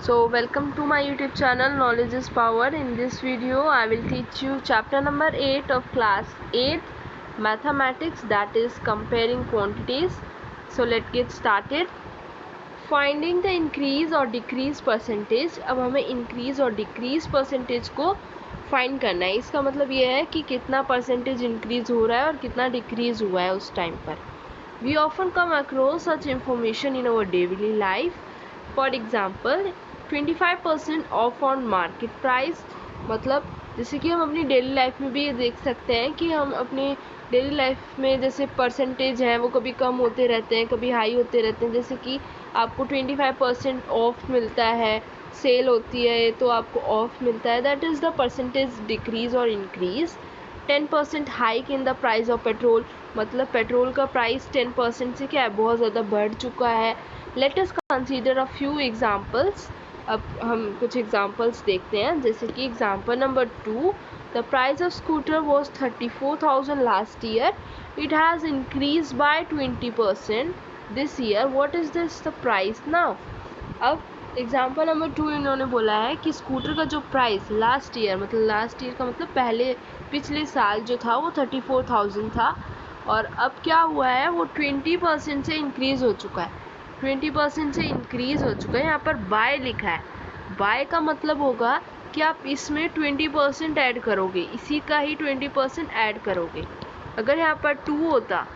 So welcome to my YouTube channel Knowledge is Power. In this video I will teach you chapter number 8 of class 8 mathematics, that is comparing quantities. So let's get started. Finding the increase or decrease percentage. अब हमें increase और decrease percentage को find करना है. इसका मतलब ये है कि कितना परसेंटेज इंक्रीज हो रहा है और कितना डिक्रीज हुआ है उस टाइम पर. We often come across such information in our daily life. For example, 25% of on market price. मतलब जैसे कि हम अपनी डेली लाइफ में भी ये देख सकते हैं कि हम अपनी डेली लाइफ में जैसे परसेंटेज हैं वो कभी कम होते रहते हैं, कभी हाई होते रहते हैं. जैसे कि आपको 25% ऑफ मिलता है, सेल होती है तो आपको ऑफ मिलता है, that is the percentage decrease और increase. 10% hike in the price of petrol. मतलब पेट्रोल का प्राइस 10% से क्या है, बहुत ज़्यादा बढ़ चुका है. Let us consider a few examples. अब हम कुछ एग्जांपल्स देखते हैं. जैसे कि example number 2, the price of scooter was 34,000 last year. It has increase by 20% this year. What is this the price now. अब एग्जांपल नंबर 2 इन्होंने बोला है कि स्कूटर का जो प्राइस लास्ट ईयर, मतलब लास्ट ईयर का मतलब पिछले साल जो था वो 34,000 था, और अब क्या हुआ है वो 20% से इंक्रीज़ हो चुका है. 20% से इंक्रीज़ हो चुका है. यहाँ पर बाय लिखा है. बाय का मतलब होगा कि आप इसमें 20% ऐड करोगे, इसी का ही 20% ऐड करोगे. अगर यहाँ पर 2 होता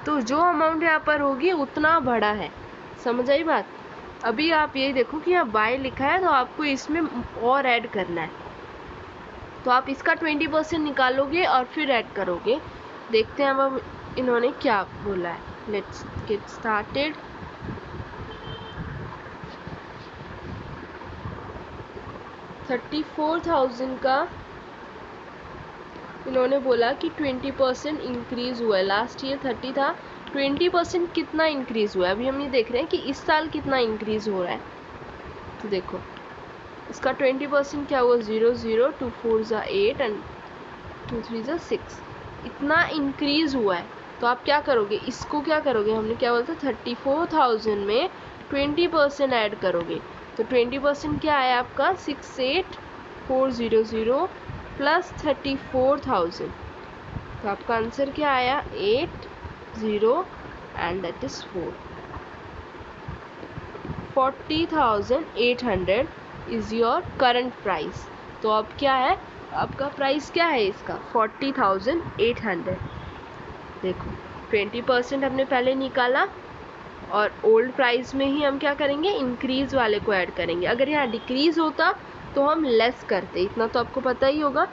तो जो अमाउंट यहाँ पर होगी उतना बड़ा है. समझ आई बात. अभी आप यही देखो कि यहाँ बाय लिखा है तो आपको इसमें और ऐड करना है, तो आप इसका 20% निकालोगे और फिर ऐड करोगे. देखते हैं अब इन्होंने क्या बोला है. Let's get started. 34,000 का इन्होंने बोला कि 20% इंक्रीज़ हुआ है. लास्ट ईयर 30 था, 20% कितना इंक्रीज़ हुआ है. अभी हम ये देख रहे हैं कि इस साल कितना इंक्रीज़ हो रहा है. तो देखो इसका 20% क्या हुआ, 0 0 2 4 ज़ा 8 एंड 2 3 ज़ा 6. इतना इंक्रीज़ हुआ है. तो आप क्या करोगे, इसको क्या करोगे, हमने क्या बोला था 34,000 में 20% ऐड करोगे. तो 20% क्या आया आपका 68,400 प्लस 34,000. तो आपका आंसर क्या आया 80 and that is 4. 40,800 is your current price. तो अब क्या है, आपका प्राइस क्या है इसका 40,800. देखो 20% हमने पहले निकाला और ओल्ड प्राइस में ही हम क्या करेंगे, इंक्रीज वाले को ऐड करेंगे. अगर यहाँ डिक्रीज होता तो हम लेस करते, इतना तो आपको पता ही होगा.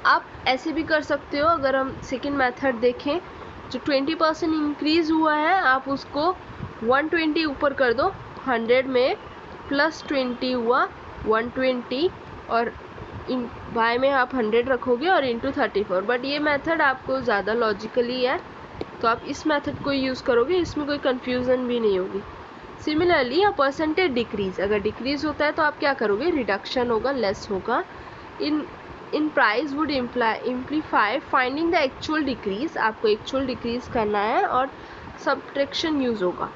आप ऐसे भी कर सकते हो. अगर हम सेकेंड मेथड देखें, जो 20% इंक्रीज हुआ है आप उसको 120 ऊपर कर दो. 100 में प्लस 20 हुआ 120, और इन बाय में आप 100 रखोगे और इंटू 34. बट ये मेथड आपको ज़्यादा लॉजिकली है तो आप इस मेथड को यूज़ करोगे, इसमें कोई कन्फ्यूज़न भी नहीं होगी. सिमिलरली अ परसेंटेज डिक्रीज, अगर डिक्रीज होता है तो आप क्या करोगे, रिडक्शन होगा, लेस होगा. In price would simplify finding the actual decrease. आपको एक्चुअल डिक्रीज करना है और सब्ट्रैक्शन यूज़ होगा.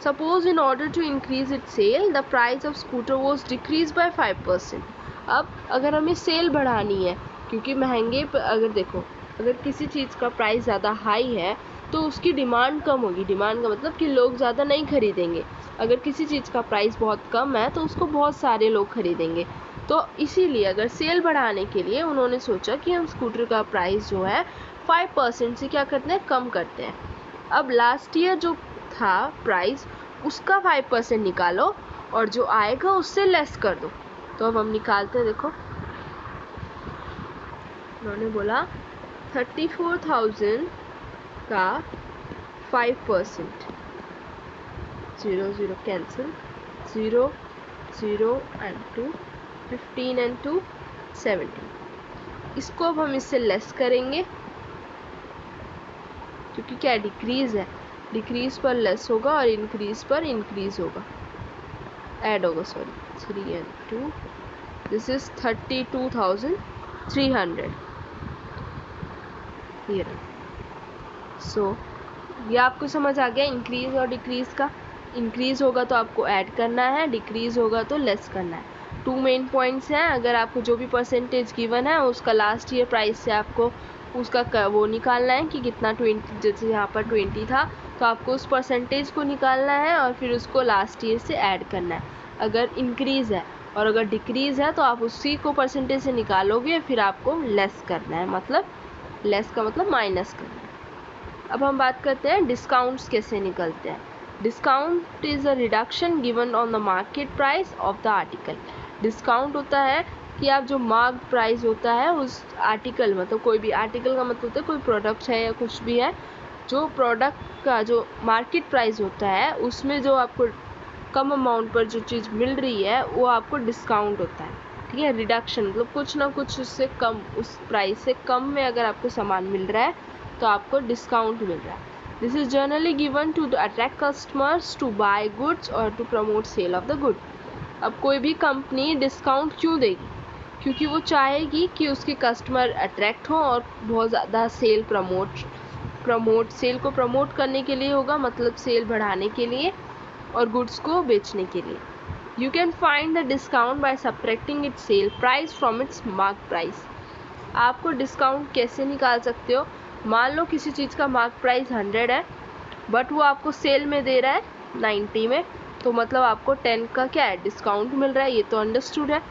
Suppose in order to increase it sale the price of scooter was decrease by 5%. अब अगर हमें सेल बढ़ानी है, क्योंकि महंगे अगर देखो, अगर किसी चीज़ का प्राइस ज़्यादा हाई है तो उसकी डिमांड कम होगी. डिमांड का मतलब कि लोग ज़्यादा नहीं खरीदेंगे. अगर किसी चीज़ का प्राइस बहुत कम है तो उसको बहुत सारे लोग खरीदेंगे. तो इसीलिए अगर सेल बढ़ाने के लिए उन्होंने सोचा कि हम स्कूटर का प्राइस जो है 5% से क्या करते हैं, कम करते हैं. अब लास्ट ईयर जो था प्राइस उसका 5% निकालो और जो आएगा उससे लेस कर दो. तो अब हम निकालते हैं. देखो उन्होंने बोला 34,000 का 5%, 0 0 कैंसिल, 0 0 एंड 2 15 एंड 2 17. इसको अब हम इससे लेस करेंगे क्योंकि क्या डिक्रीज है, डिक्रीज पर लेस होगा और इंक्रीज पर इंक्रीज होगा, ऐड होगा. Sorry 3 and 2, this is 32,300 here. So ये आपको समझ आ गया इंक्रीज और डिक्रीज का. इंक्रीज होगा तो आपको ऐड करना है, डिक्रीज होगा तो लेस करना है। 2 मेन पॉइंट्स हैं। अगर आपको जो भी परसेंटेज गिवन है उसका लास्ट ईयर प्राइस से आपको उसका वो निकालना है कि कितना 20, जैसे यहाँ पर 20 था तो आपको उस परसेंटेज को निकालना है और फिर उसको लास्ट ईयर से ऐड करना है। अगर इंक्रीज़ है और अगर डिक्रीज़ है तो आप उसी को परसेंटेज से निकालोगे, फिर आपको लेस करना है, मतलब लेस का मतलब माइनस करना है। अब हम बात करते हैं डिस्काउंट्स कैसे निकलते हैं। Discount is a reduction given on the market price of the article. Discount होता है कि आप जो मार्क प्राइस होता है उस आर्टिकल, मतलब कोई भी आर्टिकल का मतलब होता है कोई प्रोडक्ट है या कुछ भी है, जो प्रोडक्ट का जो मार्केट प्राइस होता है उसमें जो आपको कम अमाउंट पर जो चीज़ मिल रही है वो आपको डिस्काउंट होता है। ठीक है, रिडक्शन मतलब कुछ ना कुछ उससे कम, उस प्राइस से कम में अगर आपको सामान मिल रहा है तो आपको डिस्काउंट मिल रहा है। This is generally given to attract customers to buy goods और to promote sale of the good. अब कोई भी कंपनी डिस्काउंट क्यों देगी? क्योंकि वो चाहेगी कि उसके कस्टमर अट्रैक्ट हो और बहुत ज़्यादा सेल सेल को प्रमोट करने के लिए होगा, मतलब सेल बढ़ाने के लिए और गुड्स को बेचने के लिए। You can find the discount by subtracting it's sale price from its mark price. आपको डिस्काउंट कैसे निकाल सकते हो? मान लो किसी चीज़ का मार्क प्राइस 100 है बट वो आपको सेल में दे रहा है 90 में, तो मतलब आपको 10 का क्या है, डिस्काउंट मिल रहा है। ये तो अंडरस्टूड है।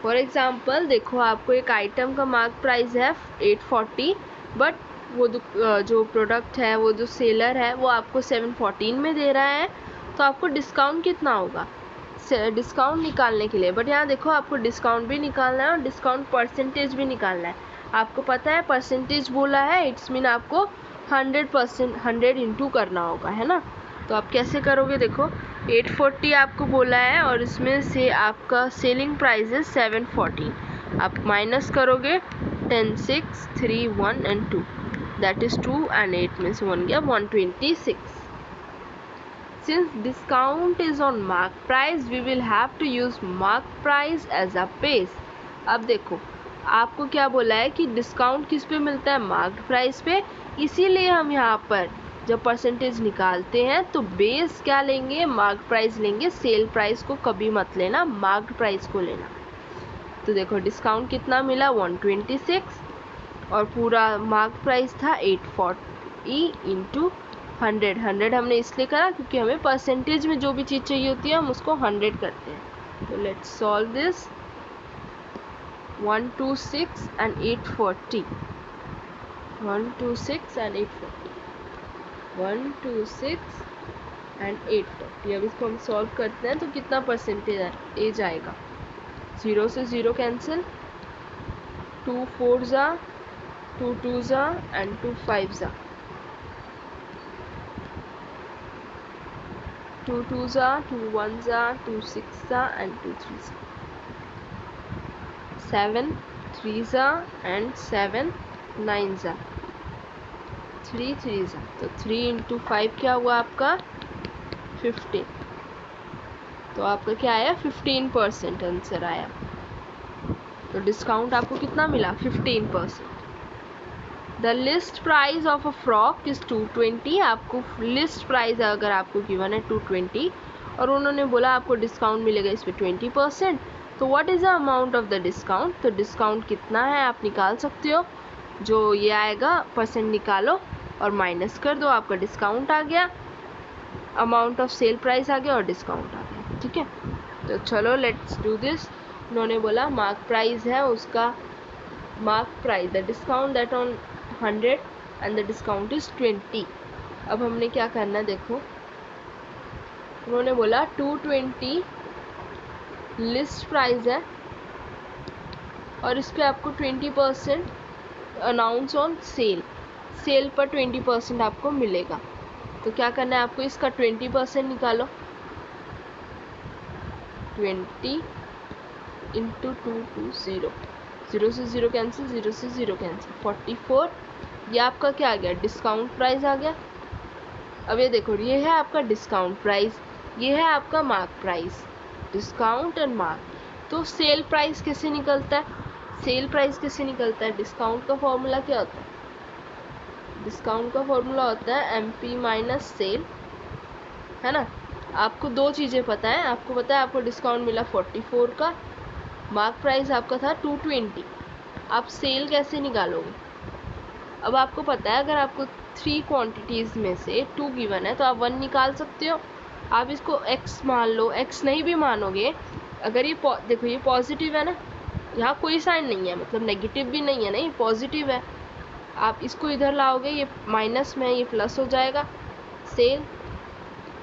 फॉर एग्जाम्पल देखो, आपको एक आइटम का मार्क प्राइस है 840 बट वो जो प्रोडक्ट है, वो जो सेलर है वो आपको 714 में दे रहा है, तो आपको डिस्काउंट कितना होगा डिस्काउंट निकालने के लिए। बट यहाँ देखो, आपको डिस्काउंट भी निकालना है और डिस्काउंट परसेंटेज भी निकालना है। आपको पता है परसेंटेज बोला है, इट्स मीन आपको 100% 100 इंटू करना होगा, है ना। तो आप कैसे करोगे? देखो 840 आपको बोला है और इसमें से आपका सेलिंग प्राइस है 714। आप माइनस करोगे 10, 6, 3, 1 एंड 2, दैट इज़ 2 एंड 8 में से 1 गया 126। Since discount is on mark price, we will have to use mark price as a base. अब देखो, आपको क्या बोला है कि डिस्काउंट किस पे मिलता है? मार्क प्राइस पे। इसीलिए हम यहाँ पर जब परसेंटेज निकालते हैं तो बेस क्या लेंगे? मार्क प्राइस लेंगे। सेल प्राइस को कभी मत लेना, मार्क प्राइस को लेना। तो देखो डिस्काउंट कितना मिला? 126 और पूरा मार्क प्राइस था 840 इंटू 100। 100 हमने इसलिए करा क्योंकि हमें परसेंटेज में जो भी चीज़ चाहिए होती है हम उसको 100 करते हैं। तो let's solve this. 126 and 840, 126 and 840, 126 and 840। अब इसको हम सॉल्व करते हैं तो कितना परसेंटेज आएगा? 0 से 0 कैंसिल, 2 4 जा, 2 2 जा एंड 2 5 जा, 2 2 जा, 2 1 जा, 2 6 जा एंड 2 3 जा, 7 3 जा एंड 7 9 जा, 3 3 जा। तो 3 इंटू 5 क्या हुआ आपका? 15। तो आपका क्या आया? 15% आंसर आया। तो डिस्काउंट आपको कितना मिला? 15%। The list price of a frock is 220। आपको लिस्ट प्राइस अगर आपको गिवन है 220 और उन्होंने बोला आपको डिस्काउंट मिलेगा इस पर 20%, तो what is the amount of the discount? तो डिस्काउंट कितना है आप निकाल सकते हो। जो ये आएगा परसेंट निकालो और माइनस कर दो, आपका डिस्काउंट आ गया, अमाउंट ऑफ सेल प्राइस आ गया और डिस्काउंट आ गया। ठीक है, तो चलो लेट्स डू दिस। उन्होंने बोला मार्क प्राइस है उसका, mark price the discount that on 100 and the discount is 20। अब हमने क्या करना है देखो, उन्होंने बोला 220 लिस्ट प्राइस है और इस पे आपको 20% अनाउंस ऑन सेल, सेल पर 20% आपको मिलेगा। तो क्या करना है आपको? इसका 20% निकालो। 20 इंटू 220, 0 से 0 कैंसिल, 0 से 0 कैंसिल, 44। ये आपका क्या आ गया? डिस्काउंट प्राइस आ गया। अब ये देखो, ये है आपका डिस्काउंट प्राइस, ये है आपका mark price, discount and mark. तो सेल प्राइस कैसे निकलता है? सेल प्राइस कैसे निकलता है? डिस्काउंट का फॉर्मूला क्या होता है? डिस्काउंट का फॉर्मूला होता है MP माइनस सेल, है ना। आपको दो चीज़ें पता है, आपको पता है आपको डिस्काउंट मिला 44 का, मार्क प्राइस आपका था 220, आप सेल कैसे निकालोगे। अब आपको पता है अगर आपको 3 क्वांटिटीज़ में से 2 गिवन है तो आप 1 निकाल सकते हो। आप इसको x मान लो, x नहीं भी मानोगे, अगर ये देखो ये पॉजिटिव है ना, यहाँ कोई साइन नहीं है, मतलब नेगेटिव भी नहीं है ना, ये पॉजिटिव है। आप इसको इधर लाओगे, ये माइनस में है, ये प्लस हो जाएगा। सेल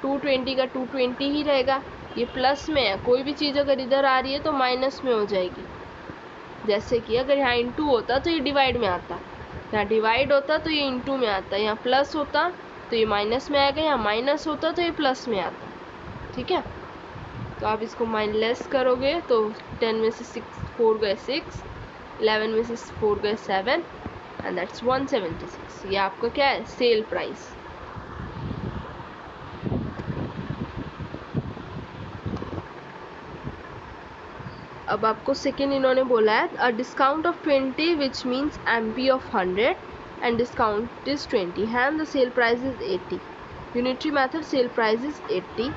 220 का 220 ही रहेगा, ये प्लस में है, कोई भी चीज़ अगर इधर आ रही है तो माइनस में हो जाएगी। जैसे कि अगर यहाँ इंटू होता तो ये डिवाइड में आता, यहाँ डिवाइड होता तो ये इंटू में आता, यहाँ प्लस होता तो ये माइनस में आएगा, यहाँ माइनस होता तो ये प्लस में आता। ठीक है, तो आप इसको माइनस करोगे तो 10 में से 4 गए 6, 11 में से 4 गए 7 एंड दैट्स 176। ये आपका क्या है, सेल प्राइस। अब आपको सेकेंड इन्होंने बोला है अ discount of 20 which means MP of 100 and discount is 20 and the sale price is 80. Unitary method sale price is 80.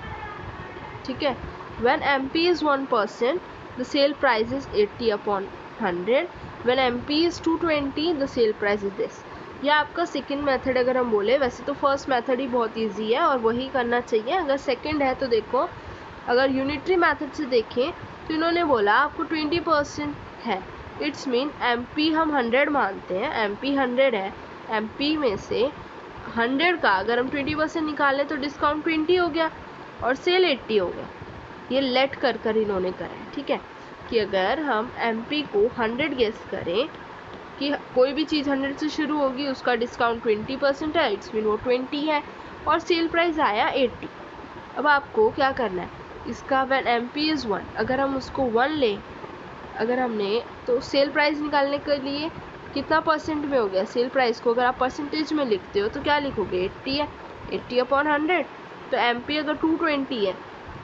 ठीक है, when MP is 1% the sale price is 80 upon 100. when MP is 220 the sale price is this. ये आपका second method अगर हम बोले, वैसे तो first method ही बहुत ईजी है और वही करना चाहिए। अगर सेकेंड है तो देखो, अगर यूनिटरी मेथड से देखें तो इन्होंने बोला आपको 20% है, इट्स मीन MP हम 100 मानते हैं, MP 100 है, MP में से 100 का अगर हम 20% निकालें तो डिस्काउंट 20 हो गया और सेल 80 हो गया। ये लेट कर इन्होंने करा है। ठीक है, कि अगर हम MP को 100 गेस करें कि कोई भी चीज़ 100 से शुरू होगी, उसका डिस्काउंट 20% है, इट्स मीन वो 20 है और सेल प्राइस आया 80। अब आपको क्या करना है, इसका when MP is 1, अगर हम उसको 1 लें, अगर हमने तो सेल प्राइस निकालने के लिए कितना परसेंट में हो गया सेल प्राइस को, अगर आप परसेंटेज में लिखते हो तो क्या लिखोगे, 80 है, 80 अपॉन 100। तो MP अगर 220 है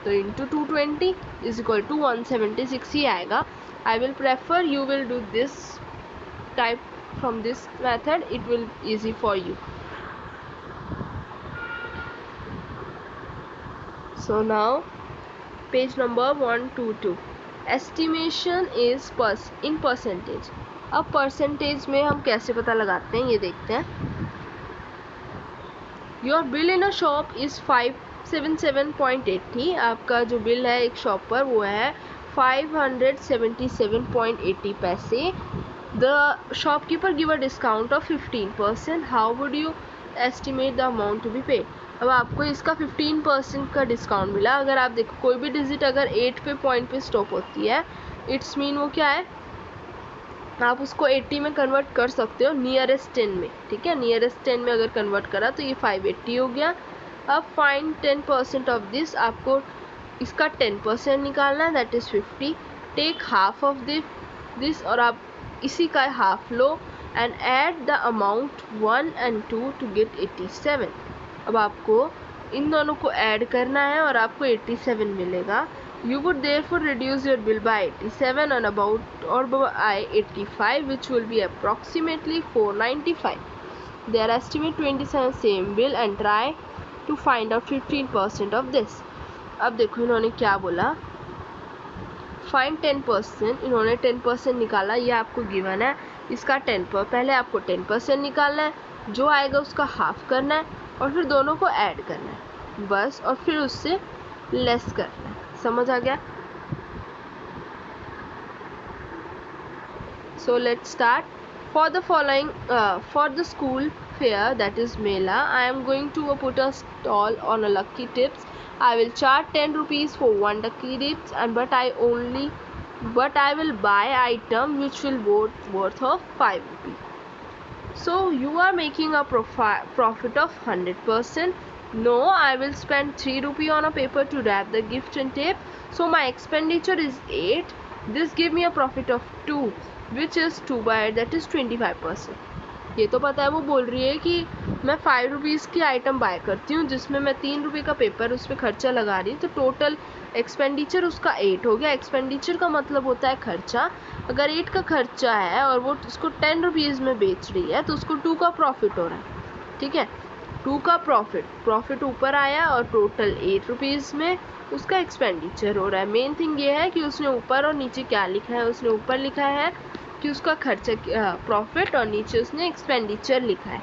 तो इंटू 220 इज इक्वल टू 176 ही आएगा। I will prefer you will do this type from this method, it will easy for you. So now page number 122, estimation is in percentage. अब परसेंटेज में हम कैसे पता लगाते हैं ये देखते हैं। Your bill in a shop is 577.80। आपका जो बिल है एक शॉप पर वो है 577.80 पैसे। The shopkeeper give a discount of 15%, how would you estimate the amount to be paid. अब आपको इसका 15% का डिस्काउंट मिला। अगर आप देखो कोई भी डिजिट अगर 8 पे पॉइंट पे स्टॉप होती है, इट्स मीन वो क्या है, आप उसको 80 में कन्वर्ट कर सकते हो नियरेस्ट 10 में। ठीक है, नियरेस्ट 10 में अगर कन्वर्ट करा तो ये 580 हो गया। अब फाइंड 10% ऑफ दिस, आपको इसका 10% निकालना है, that is 50। Take half of this और आप इसी का हाफ लो and add the amount 1 and 2 to get 87। अब आपको इन दोनों को ऐड करना है और आपको 87 मिलेगा। You would therefore reduce your bill by 87 and about or by 85, which will be approximately 495. They are estimate 27 same bill and try to find out 15% of this. अब देखो इन्होंने क्या बोला, फाइंड 10%, इन्होंने 10% निकाला, ये आपको गिवन है, इसका 10% पहले आपको 10% निकालना है, जो आएगा उसका हाफ करना है और फिर दोनों को ऐड करना है बस, और फिर उससे लेस करना है। समझ आ गया? So let's start. For the following, for the school fair, that is Mela, I am going to put a stall on a lucky tips. I will charge 10 rupees for one lucky tips, and but I will buy item which will worth of 5 rupees. So you are making a profit of 100%. No, I will spend 3 rupee on a paper to wrap the gift and tape. So my expenditure is 8. This give me a profit of 2, which is 2 by 8, that is 25%. ये तो पता है, वो बोल रही है कि मैं 5 रुपीज़ की आइटम बाय करती हूँ जिसमें मैं 3 रुपये का पेपर उस पर खर्चा लगा रही हूँ, तो टोटल एक्सपेंडिचर उसका 8 हो गया। एक्सपेंडिचर का मतलब होता है खर्चा। अगर 8 का खर्चा है और वो उसको 10 रुपीज़ में बेच रही है तो उसको 2 का प्रॉफिट हो रहा है। ठीक है। 2 का प्रॉफिट ऊपर आया और टोटल 8 रुपीज़ में उसका एक्सपेंडिचर हो रहा है। मेन थिंग ये है कि उसने ऊपर और नीचे क्या लिखा है। उसने ऊपर लिखा है कि उसका खर्चा प्रॉफिट और नीचे उसने एक्सपेंडिचर लिखा है।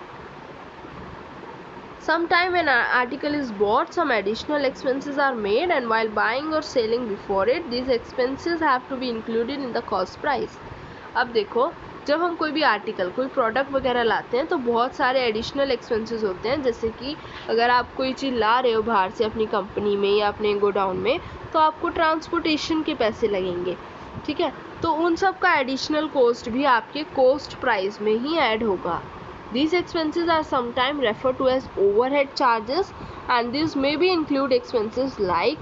Sometime when an article is bought, some additional expenses are made, and while buying or selling before it, these expenses have to be included in the cost price. अब देखो, जब हम कोई भी आर्टिकल, कोई प्रोडक्ट वगैरह लाते हैं तो बहुत सारे एडिशनल एक्सपेंसेस होते हैं। जैसे कि अगर आप कोई चीज़ ला रहे हो बाहर से अपनी कंपनी में या अपने गोडाउन में, तो आपको ट्रांसपोर्टेशन के पैसे लगेंगे, ठीक है। तो उन सब का एडिशनल कॉस्ट भी आपके कॉस्ट प्राइस में ही ऐड होगा। These expenses are sometimes referred to as overhead charges, and these may be include expenses like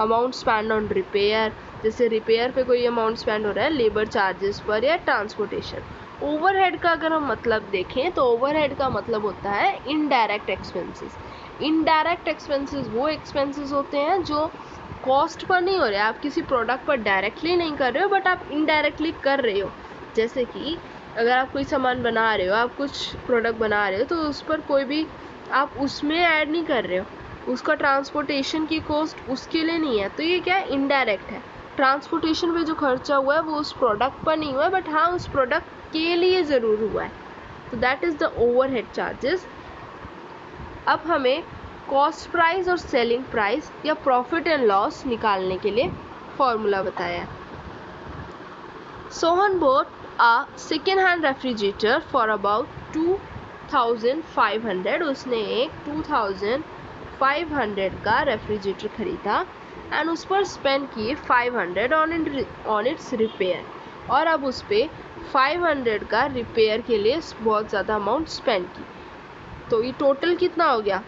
amount spent on repair, जैसे रिपेयर पे कोई अमाउंट स्पेंड हो रहा है, लेबर चार्जेस पर या ट्रांसपोर्टेशन। ओवरहेड का अगर हम मतलब देखें तो ओवरहेड का मतलब होता है इनडायरेक्ट एक्सपेंसेस। इनडायरेक्ट एक्सपेंसेस वो एक्सपेंसेस होते हैं जो कॉस्ट पर नहीं हो रहे, आप किसी प्रोडक्ट पर डायरेक्टली नहीं कर रहे हो बट आप इनडायरेक्टली कर रहे हो। जैसे कि अगर आप कोई सामान बना रहे हो, आप कुछ प्रोडक्ट बना रहे हो, तो उस पर कोई भी आप उसमें ऐड नहीं कर रहे हो, उसका ट्रांसपोर्टेशन की कॉस्ट उसके लिए नहीं है, तो ये क्या है, इनडायरेक्ट है। ट्रांसपोर्टेशन पे जो खर्चा हुआ है वो उस प्रोडक्ट पर नहीं हुआ है बट हाँ उस प्रोडक्ट के लिए ज़रूर हुआ है, तो that is the overhead charges. अब हमें कॉस्ट प्राइस और सेलिंग प्राइस या प्रॉफिट एंड लॉस निकालने के लिए फॉर्मूला बताया है। Sohan bought a second hand refrigerator for about 2500। उसने एक 2500 का रेफ्रिजरेटर खरीदा एंड उस पर स्पेंड किए 500 ऑन इट्स रिपेयर, और अब उस पर 500 का रिपेयर के लिए बहुत ज़्यादा अमाउंट स्पेंड की। तो ये टोटल कितना हो गया,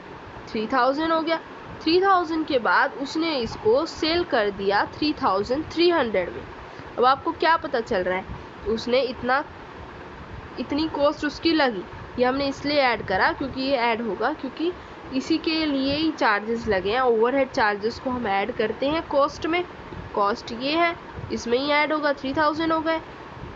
3000 हो गया। 3000 के बाद उसने इसको सेल कर दिया 3300 में। अब आपको क्या पता चल रहा है, उसने इतनी कॉस्ट उसकी लगी। ये हमने इसलिए ऐड करा क्योंकि ये ऐड होगा, क्योंकि इसी के लिए ही चार्जेस लगे हैं। ओवरहेड चार्जेस को हम ऐड करते हैं कॉस्ट में, कॉस्ट ये है, इसमें ही ऐड होगा, 3000 हो गए।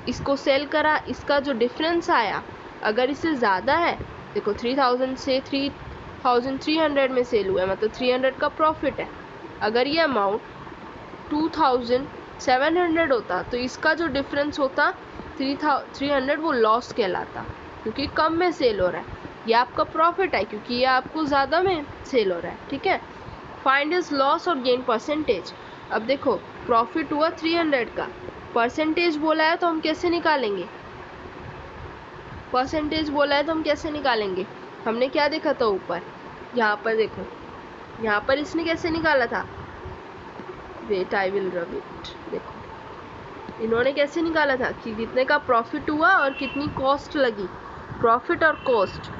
इसको सेल करा, इसका जो डिफरेंस आया, अगर इससे ज़्यादा है, देखो 3000 से 3300 में सेल हुआ है, मतलब 300 का प्रॉफिट है। अगर ये अमाउंट 2700 होता तो इसका जो डिफरेंस होता 300, वो लॉस कहलाता, क्योंकि कम में सेल हो रहा है। ये आपका प्रॉफिट है क्योंकि ये आपको ज़्यादा में सेल हो रहा है, ठीक है। फाइंड इज लॉस और गेन परसेंटेज। अब देखो प्रॉफिट हुआ 300 का, परसेंटेज बोला है तो हम कैसे निकालेंगे, परसेंटेज बोला है तो हम कैसे निकालेंगे। हमने क्या देखा था ऊपर, यहाँ पर देखो, यहाँ पर इसने कैसे निकाला था, wait I will rub it. देखो इन्होंने कैसे निकाला था कि कितने का प्रॉफिट हुआ और कितनी कॉस्ट लगी, प्रॉफिट और कॉस्ट।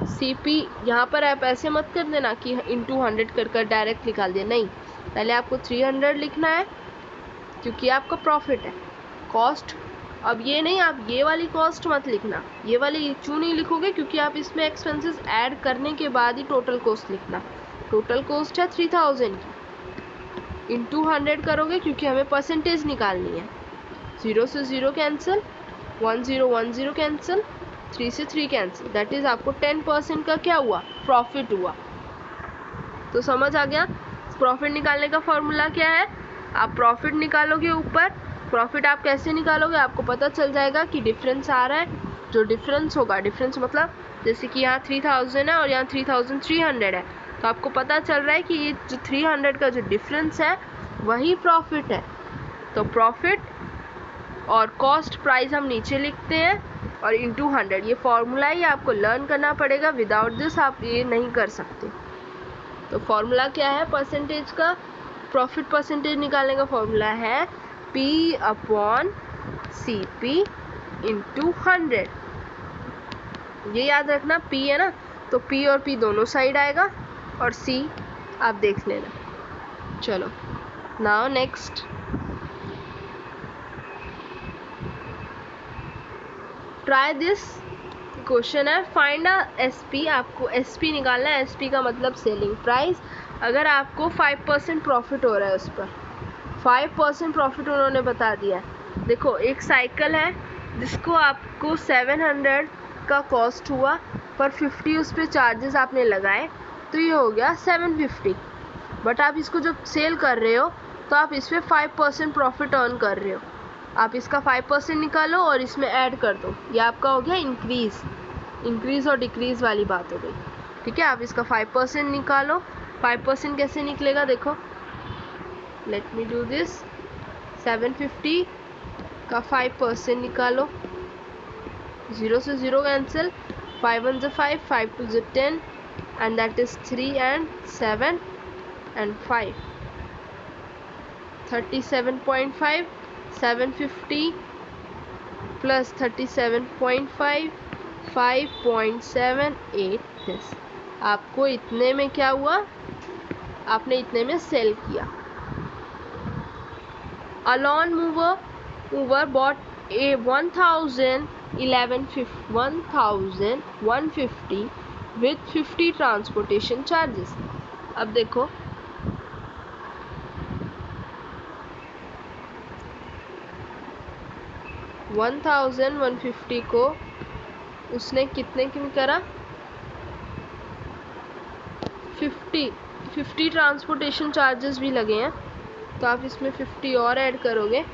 सीपी यहाँ पर आप ऐसे मत कर देना कि इंटू 100 कर डायरेक्ट निकाल दिया, नहीं, पहले आपको 300 लिखना है क्योंकि आपका प्रॉफिट है। कॉस्ट, अब ये नहीं, आप ये वाली कॉस्ट मत लिखना, ये वाली क्यों नहीं लिखोगे, क्योंकि आप इसमें एक्सपेंसेस ऐड करने के बाद ही टोटल कॉस्ट लिखना। टोटल कॉस्ट है 3000 की, इंटू 100 करोगे क्योंकि हमें परसेंटेज निकालनी है। 0 से 0 कैंसिल, 1 0 कैंसिल, 3 से 3 कैंसिल, दैट इज़ आपको 10% का क्या हुआ, प्रॉफिट हुआ। तो समझ आ गया प्रॉफिट निकालने का फॉर्मूला क्या है। आप प्रॉफिट निकालोगे ऊपर, प्रॉफिट आप कैसे निकालोगे, आपको पता चल जाएगा कि डिफरेंस आ रहा है, जो डिफरेंस होगा, डिफरेंस मतलब जैसे कि यहाँ 3000 है और यहाँ 3300 है, तो आपको पता चल रहा है कि ये जो 300 का जो डिफरेंस है वही प्रॉफिट है। तो प्रॉफिट और कॉस्ट प्राइस हम नीचे लिखते हैं और इंटू 100, ये फॉर्मूला ही आपको लर्न करना पड़ेगा, विदाउट दिस आप ये नहीं कर सकते। तो फॉर्मूला क्या है परसेंटेज का, प्रॉफिट परसेंटेज निकालने का फॉर्मूला है P/CP इंटू 100। ये याद रखना, P है ना, तो P और P दोनों साइड आएगा और C आप देख लेना। चलो now next, try this question है, फाइंड अ SP। आपको SP निकालना है, SP का मतलब सेलिंग प्राइस। अगर आपको 5% प्रॉफिट हो रहा है, उस पर 5% प्रॉफिट उन्होंने बता दिया। देखो एक साइकिल है जिसको आपको 700 का कॉस्ट हुआ पर 50 उस पर चार्जेस आपने लगाए तो ये हो गया 750। बट आप इसको जब सेल कर रहे हो तो आप इसमें 5% प्रॉफिट अर्न कर रहे हो। आप इसका 5% निकालो और इसमें ऐड कर दो, ये आपका हो गया इंक्रीज़ और डिक्रीज़ वाली बात हो गई। ठीक है, आप इसका 5% निकालो। 5% कैसे निकलेगा देखो, लेट मी डू दिस। 750 का 5% निकालो, 0 से 0 कैंसिल, 5 1 ज़ 5, 5 2 ज़ 10 and that is 3 and 7 and 5, 37.5, 750 plus 37.5, 5.78 this। आपको इतने में क्या हुआ, आपने इतने में सेल किया। A lawn mover bought a 1150 with 50 transportation charges। अब देखो, 1150 को उसने कितने की करा, 50 ट्रांसपोर्टेशन चार्जेस भी लगे हैं, तो आप इसमें 50 और ऐड करोगे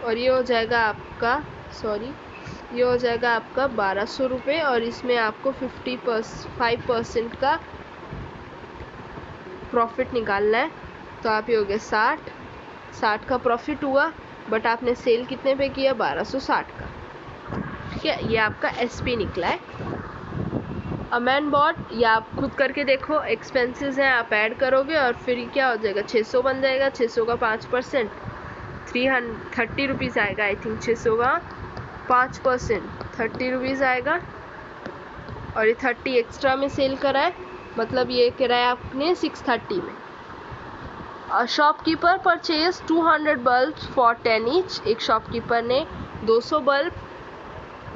और ये हो जाएगा आपका 1200 रुपये। और इसमें आपको 5% का प्रॉफिट निकालना है, तो आप ये हो गए 60 का प्रॉफिट हुआ। बट आपने सेल कितने पे किया, 1260 का। ठीक है, ये आपका SP निकला है। अमैन बॉट, या आप खुद करके देखो, एक्सपेंसेस हैं, आप ऐड करोगे और फिर क्या हो जाएगा, 600 बन जाएगा। 600 का 5% 330 रुपीज़ आएगा आई थिंक। 600 का 5% 30 रुपीज़ आएगा और ये 30 एक्स्ट्रा में सेल करा है, मतलब ये किराया आपने 630 में। Shopkeeper purchase 200 bulb for 10 each. एक शॉपकीपर ने 200 बल्ब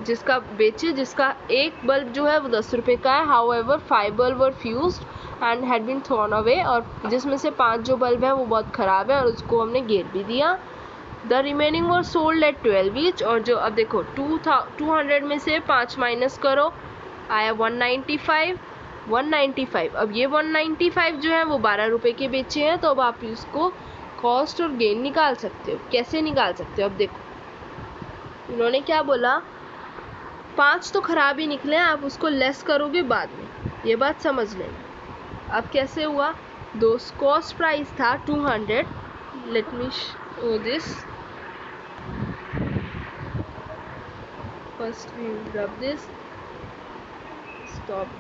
जिसका बेचे, जिसका एक बल्ब जो है वो 10 रुपये का है। However 5 bulb were fused and had been thrown away, और जिसमें से 5 जो बल्ब है वो बहुत ख़राब है और उसको हमने गिर भी दिया। The remaining were sold at 12 each. और जो अब देखो 200 में से 5 माइनस करो, आया 195। अब ये 195 जो है वो 12 रुपये के बेचे हैं, तो अब आप इसको कॉस्ट और गेन निकाल सकते हो। कैसे निकाल सकते हो, अब देखो उन्होंने क्या बोला, 5 तो ख़राब ही निकले, आप उसको लेस करोगे बाद में, ये बात समझ लेना। अब कैसे हुआ, कॉस्ट प्राइस था 200, let me show this, first we rub this, stop this।